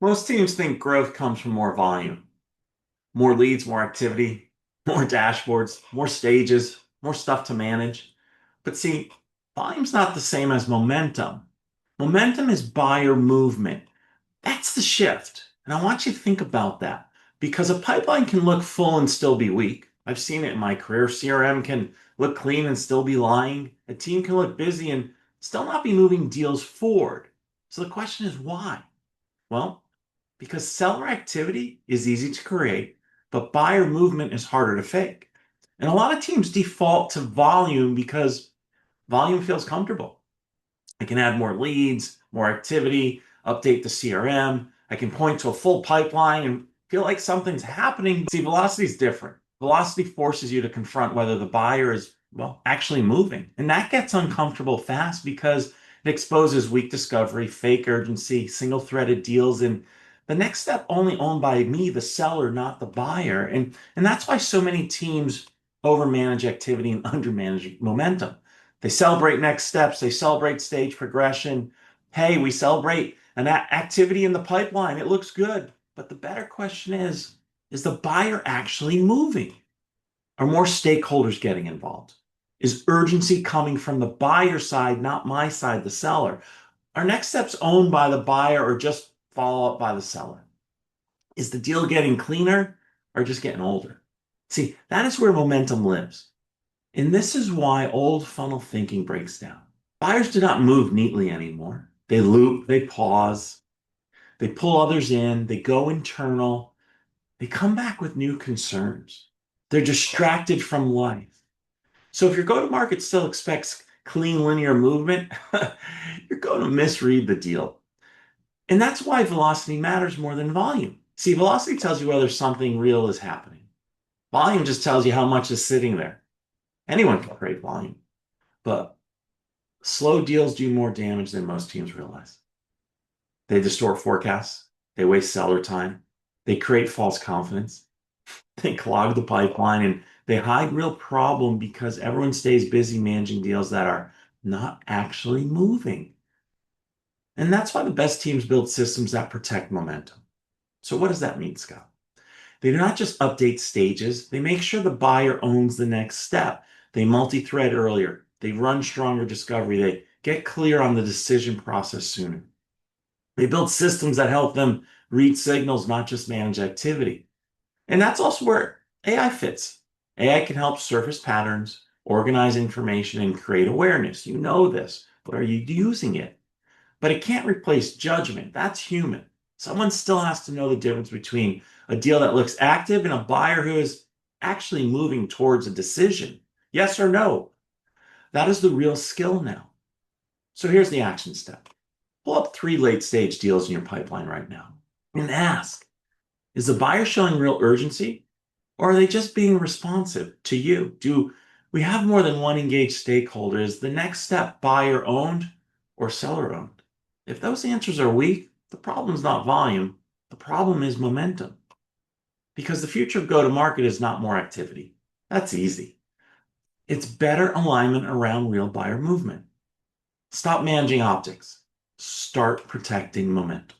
Most teams think growth comes from more volume, more leads, more activity, more dashboards, more stages, more stuff to manage. But see, volume's not the same as momentum. Momentum is buyer movement. That's the shift. And I want you to think about that because a pipeline can look full and still be weak. I've seen it in my career. CRM can look clean and still be lying. A team can look busy and still not be moving deals forward. So the question is why? Well, because seller activity is easy to create, but buyer movement is harder to fake. And a lot of teams default to volume because volume feels comfortable. I can add more leads, more activity, update the CRM. I can point to a full pipeline and feel like something's happening. See, velocity is different. Velocity forces you to confront whether the buyer is, well, actually moving. And that gets uncomfortable fast because it exposes weak discovery, fake urgency, single threaded deals, and the next step only owned by me, the seller, not the buyer. And that's why so many teams overmanage activity and undermanage momentum. They celebrate next steps. They celebrate stage progression. Hey, we celebrate an activity in the pipeline. It looks good. But the better question is the buyer actually moving? Are more stakeholders getting involved? Is urgency coming from the buyer side, not my side, the seller? Are next steps owned by the buyer or just follow up by the seller? Is the deal getting cleaner or just getting older? See, that is where momentum lives. And this is why old funnel thinking breaks down. Buyers do not move neatly anymore. They loop, they pause, they pull others in, they go internal, they come back with new concerns. They're distracted from life. So if your go to market still expects clean linear movement, you're going to misread the deal. And that's why velocity matters more than volume. See, velocity tells you whether something real is happening. Volume just tells you how much is sitting there. Anyone can create volume, but slow deals do more damage than most teams realize. They distort forecasts, they waste seller time, they create false confidence, they clog the pipeline, and they hide real problem because everyone stays busy managing deals that are not actually moving. And that's why the best teams build systems that protect momentum. So what does that mean, Scott? They do not just update stages, they make sure the buyer owns the next step. They multi-thread earlier, they run stronger discovery, they get clear on the decision process sooner. They build systems that help them read signals, not just manage activity. And that's also where AI fits. AI can help surface patterns, organize information, and create awareness. You know this, but are you using it? But it can't replace judgment. That's human. Someone still has to know the difference between a deal that looks active and a buyer who is actually moving towards a decision. Yes or no? That is the real skill now. So here's the action step. Pull up 3 late stage deals in your pipeline right now and ask, is the buyer showing real urgency or are they just being responsive to you? Do we have more than one engaged stakeholder? Is the next step buyer owned or seller owned? If those answers are weak, the problem is not volume, the problem is momentum. Because the future of go to market is not more activity. That's easy. It's better alignment around real buyer movement. Stop managing optics. Start protecting momentum.